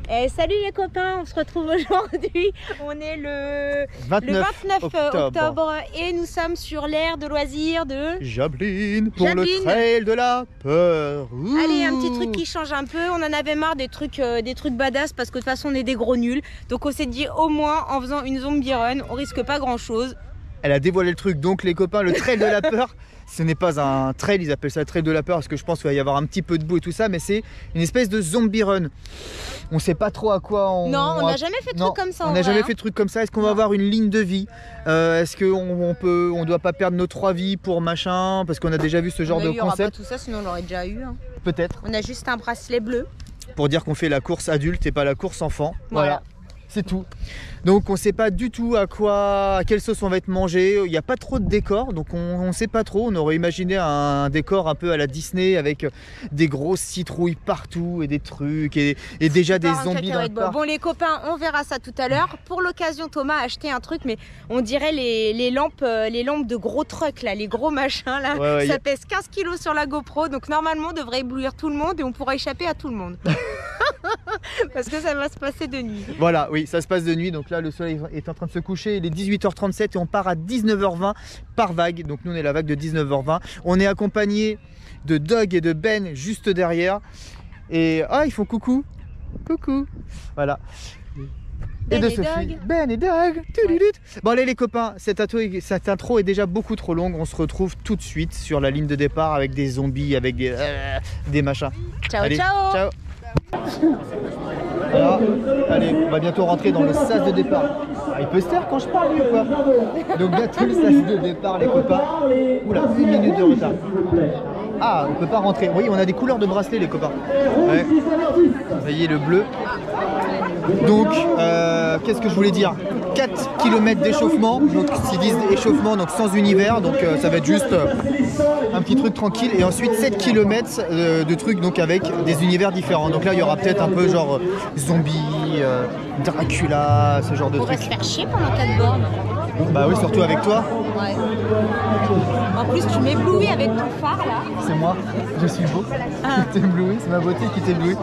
Et salut les copains, on se retrouve aujourd'hui. On est le 29 octobre et nous sommes sur l'aire de loisirs de Jablin pour le trail de la peur. Ouh. Allez, un petit truc qui change un peu. On en avait marre des trucs badass parce que de toute façon on est des gros nuls. Donc on s'est dit au moins en faisant une zombie run, on risque pas grand chose. Elle a dévoilé le truc, donc les copains, le trail de la peur, ce n'est pas un trail, ils appellent ça le trail de la peur parce que je pense qu'il va y avoir un petit peu de boue et tout ça, mais c'est une espèce de zombie run. On sait pas trop à quoi on... Non, on n'a jamais fait de truc comme ça. On n'a jamais fait de truc comme ça. Est-ce qu'on va avoir une ligne de vie? Est-ce qu'on doit pas perdre nos 3 vies pour machin? Parce qu'on a déjà vu ce genre de concept. Il n'y aura pas tout ça, sinon on l'aurait déjà eu. Hein. Peut-être. On a juste un bracelet bleu. Pour dire qu'on fait la course adulte et pas la course enfant. Voilà. C'est tout. Donc on sait pas du tout à quelle sauce on va être mangé. Il n'y a pas trop de décor, donc on sait pas trop. On aurait imaginé un décor un peu à la Disney avec des grosses citrouilles partout et des trucs et déjà des zombies dans le parc. Bon les copains, on verra ça tout à l'heure. Pour l'occasion, Thomas a acheté un truc, mais on dirait les lampes de gros trucks là, les gros machins là. Ouais, ça pèse 15 kg sur la GoPro, donc normalement on devrait éblouir tout le monde et on pourra échapper à tout le monde. Parce que ça va se passer de nuit. Voilà, oui, ça se passe de nuit. Donc là, le soleil est en train de se coucher. Il est 18h37 et on part à 19h20 par vague. Donc nous, on est la vague de 19h20. On est accompagné de Doug et de Ben juste derrière. Et ils font coucou. Coucou. Voilà. Ben et de Sophie. Ben et Doug. Ouais. Bon allez les copains, cette intro est déjà beaucoup trop longue. On se retrouve tout de suite sur la ligne de départ avec des zombies, avec des machins. Ciao, allez, ciao. Ciao. Alors, allez, on va bientôt rentrer dans le sas de départ. Il peut se taire quand je parle lui ou quoi? Donc bientôt le sas de départ les copains. Oula, 1 minute de retard. Ah, on peut pas rentrer. Oui, on a des couleurs de bracelet les copains. Ouais. Vous voyez le bleu. Donc, qu'est-ce que je voulais dire? 4 km d'échauffement, donc s'ils disent échauffement, donc sans univers, donc ça va être juste un petit truc tranquille, et ensuite 7 km de trucs donc avec des univers différents. Donc là il y aura peut-être un peu genre zombie, Dracula, ce genre de trucs. On va se faire chier pendant 4 bornes. Bah oui, surtout avec toi. Ouais. En plus tu m'éblouis avec ton phare là. C'est moi, je suis beau. Qui t'éblouis, c'est ma beauté qui t'éblouit.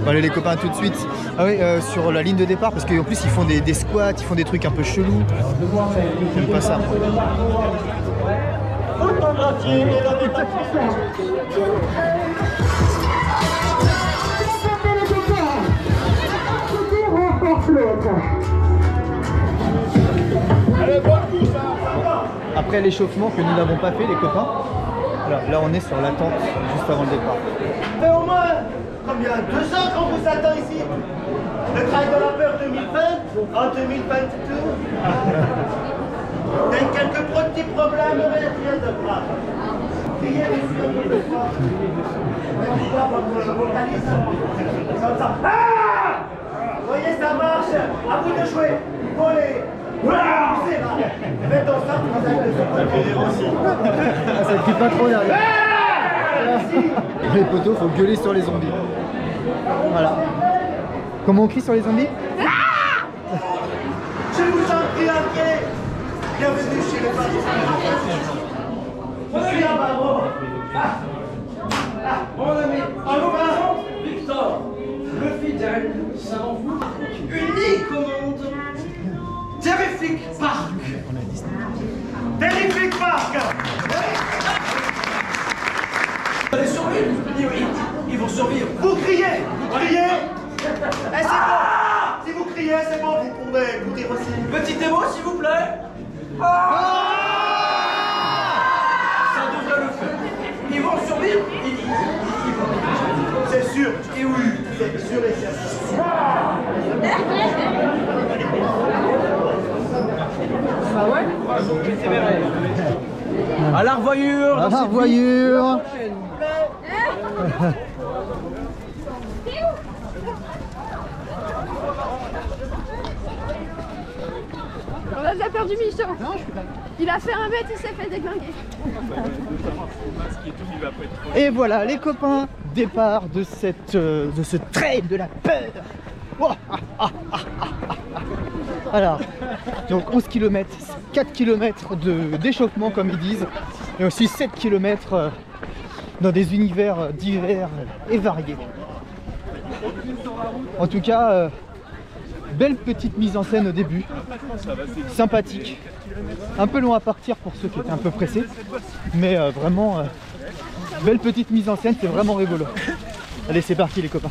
Bon allez les copains, tout de suite. Ah oui, sur la ligne de départ, parce qu'en plus ils font des squats, ils font des trucs un peu chelous. J'aime pas ça. Après l'échauffement que nous n'avons pas fait les copains, là on est sur l'attente juste avant le départ. Mais au moins, combien? 2 ans qu'on vous attend ici. Le trail de la peur 2020 en 2022. Avec quelques petits problèmes, mais rien de grave. Ah! Vous voyez, ça marche. À vous de jouer. Volez. Faites en sorte que vous allez aussi. Ça ne crie pas trop derrière. Les poteaux, faut gueuler sur les zombies. Voilà. Comment on crie sur les zombies? Je vous en prie, inquiet. Bienvenue chez les patrons. Je suis là-bas, mon ami. Victor, le fidèle, savant vous, unique au monde. Terrific Park. Terrific Park. Vous allez survivre. Ils vont survivre. Vous criez. Et c'est bon. Si vous criez, c'est bon, vous pouvez courir aussi. Petit démo, s'il vous plaît. Ça devrait le faire. Ils vont survivre. C'est sûr. Et oui, c'est sûr et certain. Ah ouais? À la revoyure. À la revoyure. On a déjà perdu Michel. Il a fait 1 mètre, il s'est fait déglinguer. Et voilà les copains, départ de ce trail de la peur. Alors, donc 11 km, 4 km d'échauffement comme ils disent, et aussi 7 km dans des univers divers et variés. En tout cas, belle petite mise en scène au début, sympathique. Un peu long à partir pour ceux qui étaient un peu pressés, mais vraiment belle petite mise en scène, c'est vraiment rigolo. Allez, c'est parti les copains.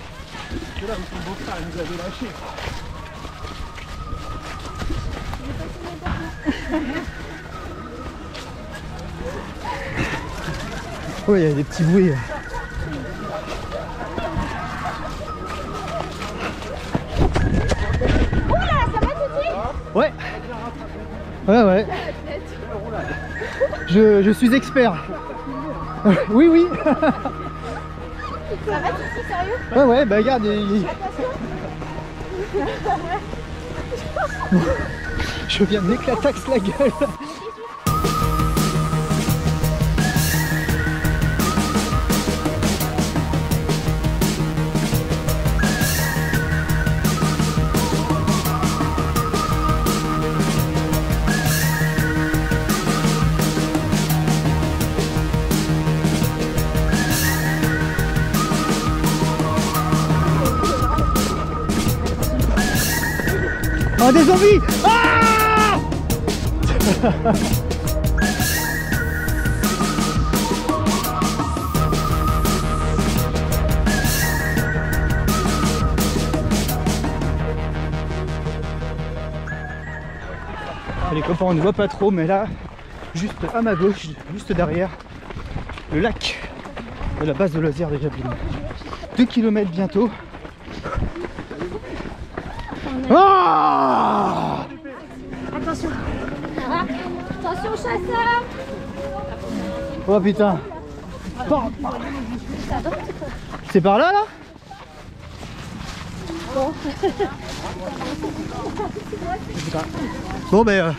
Oh, il y a des petits bruits. Ouais. Ouais. Je suis expert. Oui, oui. Ça va, Titi, sérieux? Ouais, bah regarde. Je viens de m'éclataxe la gueule. Oh, des zombies! Ah! Les copains, on ne voit pas trop, mais là, juste à ma gauche, juste derrière, le lac de la base de loisirs des Javelines. 2 km bientôt. Ah! Attention. Attention, chasseur. Oh putain. C'est par là, là? Bon ben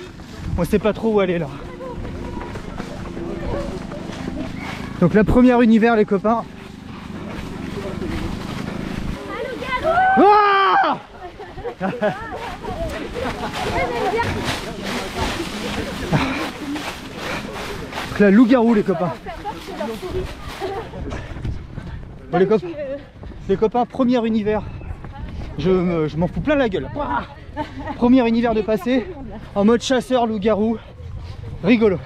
on sait pas trop où aller là. Donc la première univers les copains. Ah! La loup-garou les copains. Bon, les copains, premier univers. Je m'en fous plein la gueule. Premier univers de passer en mode chasseur loup-garou. Rigolo.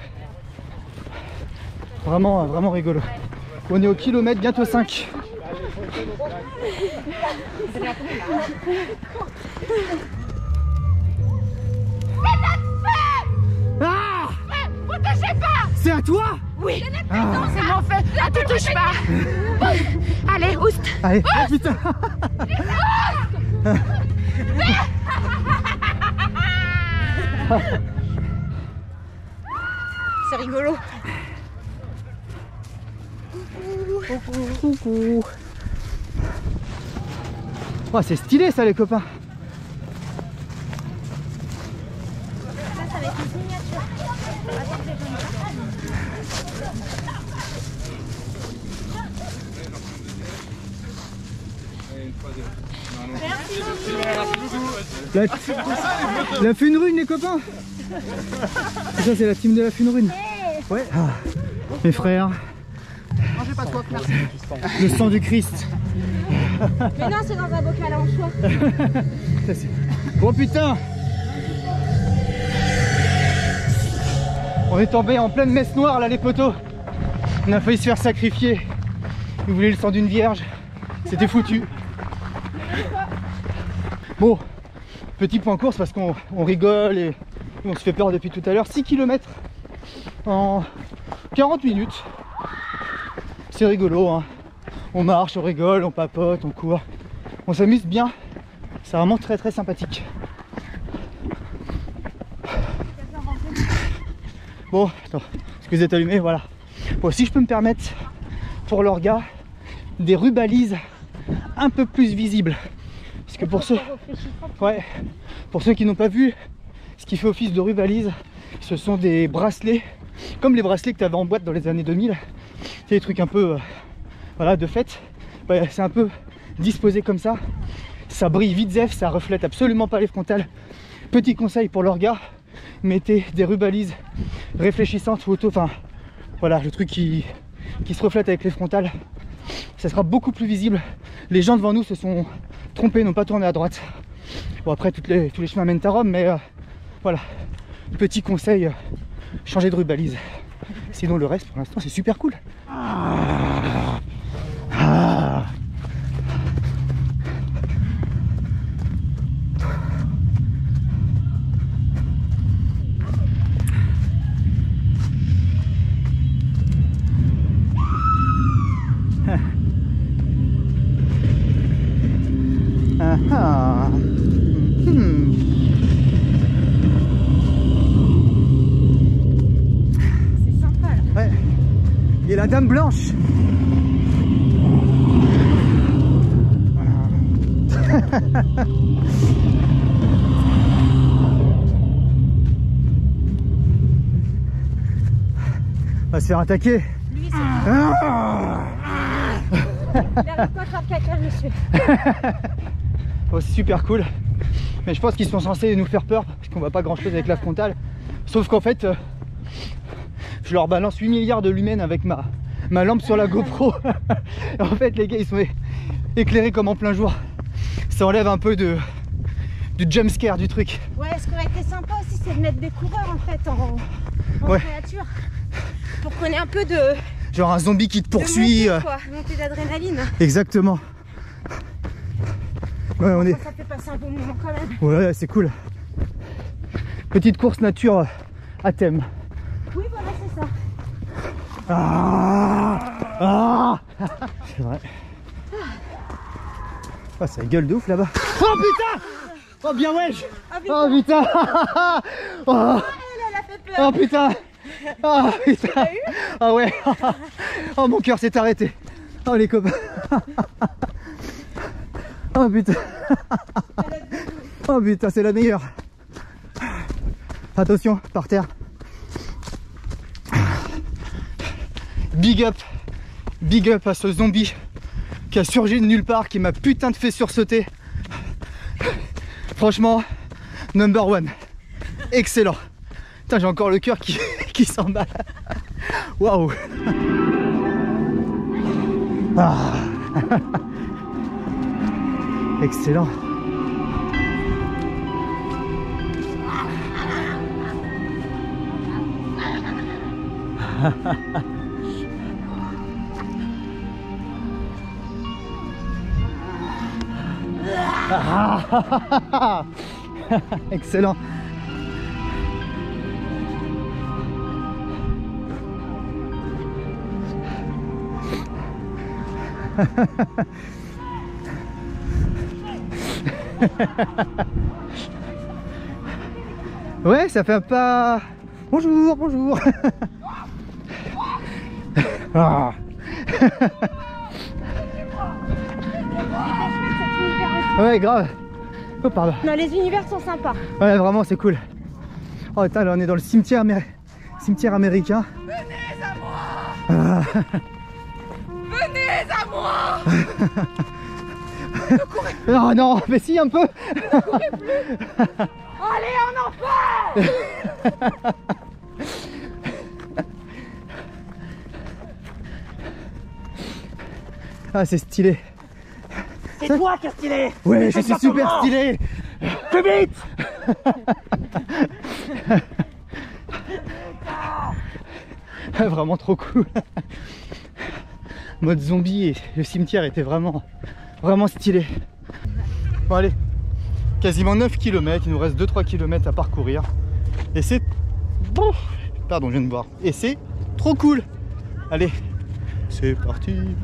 Vraiment, vraiment rigolo. On est au kilomètre, bientôt 5. Ah! Vous touchez pas! C'est à toi? Oui! Non, c'est mon fait! Ah, tu touches pas! Allez, oust! Allez, oh putain! C'est rigolo. Coucou. Oh, c'est stylé ça les copains. Ça va être une signature. La Funrune les copains. Ça c'est la team de la Funrune. Ouais. Ah, mes frères. Mangez pas trop, merci. Le sang du Christ. Mais non, c'est dans un bocal à anchois. Bon putain. On est tombé en pleine messe noire là les potos. On a failli se faire sacrifier. Ils voulaient le sang d'une vierge. C'était foutu. Bon, petit point course parce qu'on rigole et on se fait peur depuis tout à l'heure. 6 km en 40 minutes. C'est rigolo hein. On marche, on rigole, on papote, on court. On s'amuse bien. C'est vraiment très très sympathique. Bon, attends, est-ce que vous êtes allumé? Voilà. Bon, si je peux me permettre, pour l'orga, des rubalises un peu plus visibles. Parce que pour ceux, pour ceux qui n'ont pas vu, ce qui fait office de rubalise, ce sont des bracelets, comme les bracelets que tu avais en boîte dans les années 2000. C'est des trucs un peu voilà, de fête. Ouais, c'est un peu disposé comme ça. Ça brille vite zef, ça reflète absolument pas les frontales. Petit conseil pour l'orga, mettez des rubalises réfléchissantes ou auto, enfin voilà, le truc qui se reflète avec les frontales. ça sera beaucoup plus visible. Les gens devant nous se sont trompés, n'ont pas tourné à droite. Bon après tous les chemins mènent à Rome, mais voilà, petit conseil, changer de rubalise. Sinon le reste pour l'instant c'est super cool. C'est sympa là. Ouais. Et la dame blanche. On va se faire attaquer. Lui c'est il arrive pas à faire caca monsieur. Oh, c'est super cool. Mais je pense qu'ils sont censés nous faire peur parce qu'on voit pas grand chose avec la frontale. Sauf qu'en fait je leur balance 8 milliards de lumens avec ma lampe sur la GoPro. Et en fait les gars ils sont éclairés comme en plein jour. Ça enlève un peu du jumpscare du truc. Ouais, ce qui aurait été sympa aussi c'est de mettre des coureurs en fait en Ouais. créature. Pour qu'on ait un peu de Genre un zombie qui te poursuit. montée d'adrénaline. Exactement. Ouais, on est... Ça fait passer un bon moment quand même. Ouais, c'est cool. Petite course nature à thème. Oui, voilà, c'est ça. C'est vrai. Oh, ça gueule de ouf là-bas. Oh putain! Oh bien wesh! Oh putain! Oh, Elle a fait peur. oh putain! Oh putain! Ah ouais! Oh mon cœur s'est arrêté. Oh les copains! Oh putain! Oh putain, c'est la meilleure! Attention, par terre! Big up à ce zombie qui a surgi de nulle part, qui m'a putain de fait sursauter. Franchement, number one. Excellent. Putain, j'ai encore le cœur qui s'emballe. Waouh. Ah. Excellent. Excellent. Ouais, ça fait un pas. Bonjour, bonjour. Ah. Ouais, grave. Oh, pardon. Non, les univers sont sympas. Ouais, vraiment, c'est cool. Oh, putain, là, on est dans le cimetière américain. Venez à moi. Ah. Venez à moi. Oh non, mais si, un peu. Allez en enfer. Ah, c'est stylé. C'est toi qui es stylé. Ouais, je suis super stylé. Plus vite. Vraiment trop cool. Mode zombie et le cimetière était vraiment stylé. Bon allez, quasiment 9 km, il nous reste 2-3 km à parcourir. Et c'est... Bon, pardon, je viens de boire. Et c'est trop cool. Allez, c'est parti.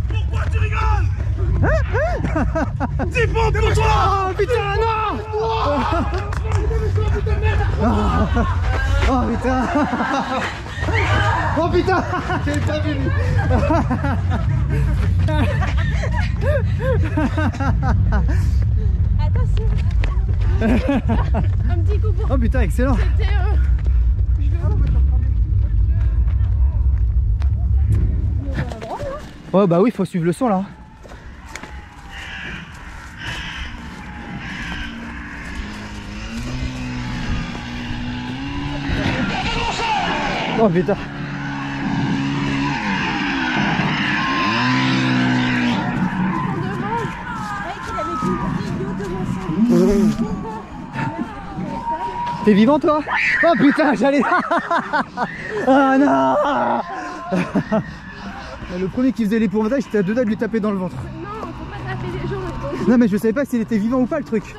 Pourquoi tu rigoles? C'est bon pour toi. Oh putain, non. Oh putain. Oh putain. J'avais pas vu. Attention. Un petit coup pour Oh putain, excellent. Oh bah oui, faut suivre le son là. Oh putain. T'es vivant toi? Oh putain, j'allais... Ah non. Le premier qui faisait l'épouvantail, j'étais à deux doigts de lui taper dans le ventre. Non, faut pas taper les gens. Non mais je savais pas s'il était vivant ou pas le truc.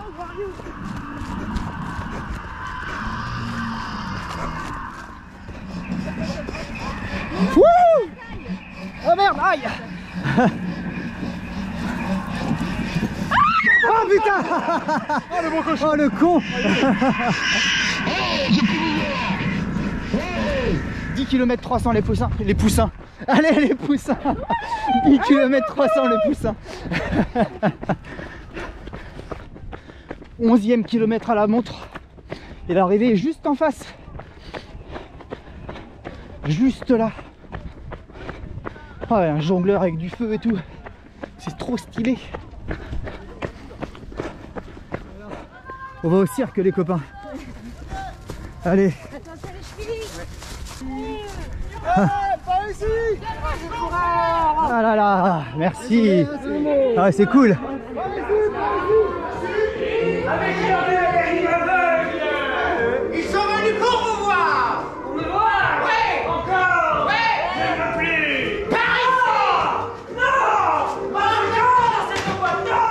Wouh! Oh merde, aïe. Oh putain. Oh le con. 10 km 300 les poussins. Les poussins. Allez les poussins. 10 km 300 les poussins. 11e kilomètre à la montre. Et l'arrivée est juste en face. Juste là. Ah, un jongleur avec du feu et tout. C'est trop stylé. On va au cirque les copains. Allez. Ah là là, merci. Ah c'est cool. Ils sont venus pour vous voir. Pour me voir? Ouais. Encore? Ouais. Même plus. Par ici. Non. Pas encore dans cette boîte. Non.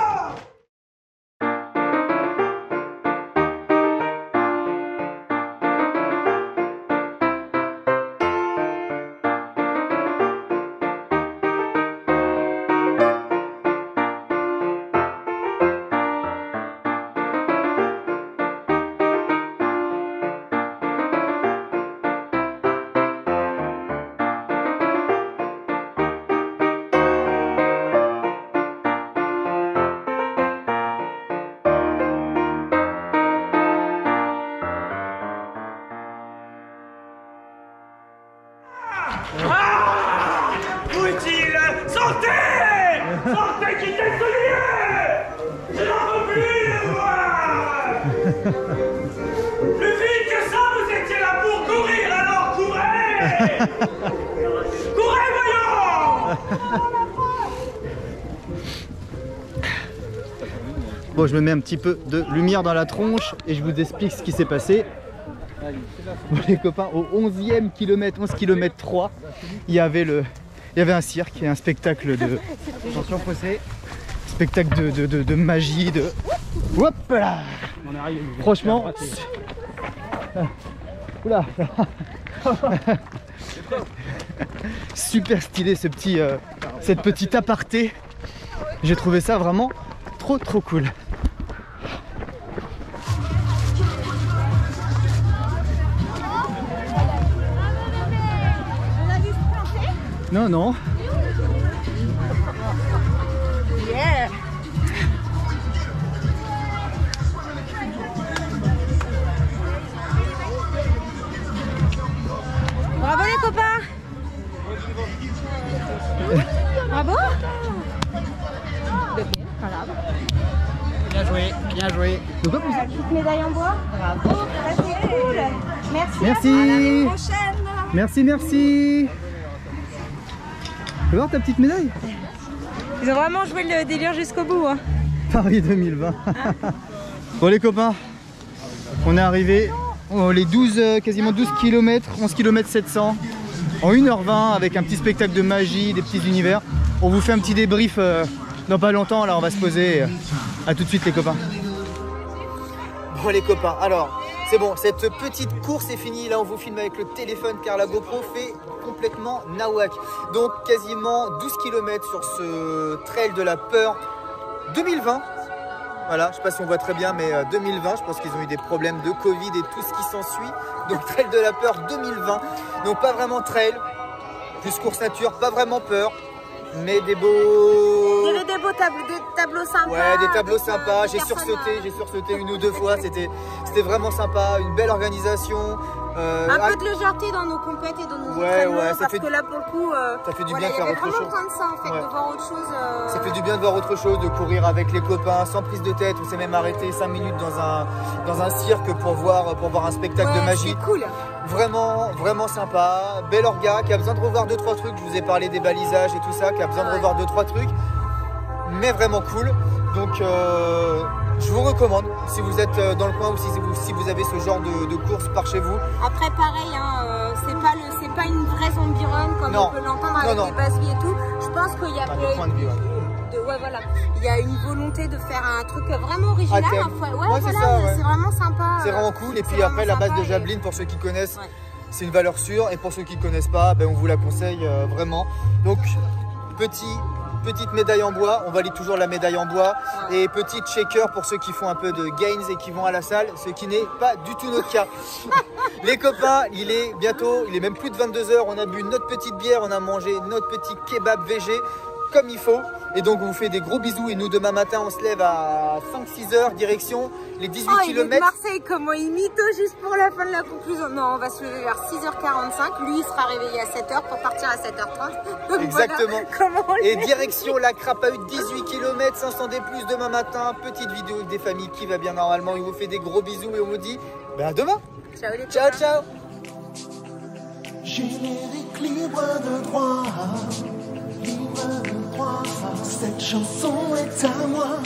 Ah! Où est-il? Sortez! Sortez, quittez ce lieu! Je n'en veux plus les voir! Plus vite que ça, vous étiez là pour courir, alors courez! Courez, voyons! Bon, je me mets un petit peu de lumière dans la tronche et je vous explique ce qui s'est passé. Bon, les copains, au 11e kilomètre, 11 km 3, il y avait un cirque et un spectacle de... Attention fossé. Spectacle de magie, de... Hop là. Franchement... Oula. Super stylé ce petit, cette petite aparté. J'ai trouvé ça vraiment trop cool. Non, non. Yeah. Bravo les copains. Bravo. Bien joué, bien joué. Donc, hop, La petite médaille en bois. Bravo. Ça c'est cool. Merci. merci. À la prochaine. Merci, merci. Tu veux voir ta petite médaille? Ils ont vraiment joué le délire jusqu'au bout. Hein. Paris 2020. Bon les copains, on est arrivé les 12, quasiment 12 km, 11 km 700 en 1h20 avec un petit spectacle de magie, des petits univers. On vous fait un petit débrief dans pas longtemps, là on va se poser. À tout de suite les copains. Bon les copains, alors c'est bon, cette petite course est finie. Là on vous filme avec le téléphone car la GoPro fait complètement nawak. Donc quasiment 12 km sur ce trail de la peur 2020. Voilà, je sais pas si on voit très bien, mais 2020, je pense qu'ils ont eu des problèmes de Covid et tout ce qui s'ensuit. Donc trail de la peur 2020. Donc pas vraiment trail, plus course nature, pas vraiment peur, mais des beaux... Il y avait des beaux tableaux sympas. Ouais, des tableaux sympas. J'ai sursauté une ou deux fois. C'était vraiment sympa, une belle organisation. Un peu de légèreté dans nos compètes et dans nos entraînements, parce que là pour le coup, ça fait du voilà, bien de faire autre chose. Il y avait vraiment besoin de ça en fait, de voir autre chose. Ça fait du bien de voir autre chose, de courir avec les copains sans prise de tête. On s'est même arrêté 5 minutes dans un cirque pour voir un spectacle de magie. C'est cool. Vraiment, vraiment sympa. Bel orga qui a besoin de revoir 2-3 trucs. Je vous ai parlé des balisages et tout ça, qui a besoin de revoir 2-3 trucs. Mais vraiment cool. Donc je vous recommande si vous êtes dans le coin ou si vous avez ce genre de course par chez vous. Après pareil, hein, c'est pas une vraie zombie run comme on peut l'entendre avec les bases vie et tout. Je pense qu'il y a voilà. Il y a une volonté de faire un truc vraiment original. C'est vraiment sympa. C'est vraiment cool. Et puis après la base de javelin, pour ceux qui connaissent, c'est une valeur sûre. Et pour ceux qui ne connaissent pas, ben, on vous la conseille vraiment. Donc petite médaille en bois, on valide toujours la médaille en bois. Et petite shaker pour ceux qui font un peu de gains et qui vont à la salle, ce qui n'est pas du tout notre cas. Les copains, il est même plus de 22 h, on a bu notre petite bière, on a mangé notre petit kebab végé comme il faut. Et donc on vous fait des gros bisous et nous demain matin on se lève à 5-6 h direction les 18 km. Il est de Marseille, comment il mytho juste pour la fin de la conclusion. Non, on va se lever vers 6h45, lui il sera réveillé à 7 h pour partir à 7h30. Exactement. Voilà, et direction la Crapahut, 18 km, 500 D+, demain matin, petite vidéo avec des familles qui va bien normalement. Il vous fait des gros bisous et on vous dit à demain. Ciao les ciao, ciao. Générique libre de droit. Cette chanson est à moi,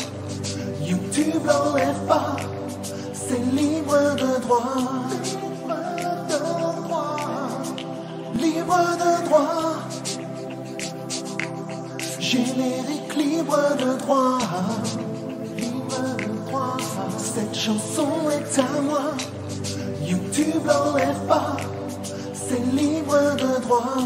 YouTube l'enlève pas, c'est libre de droit. Libre de droit. Générique libre de droit. Libre de droit. Cette chanson est à moi, YouTube l'enlève pas, c'est libre de droit.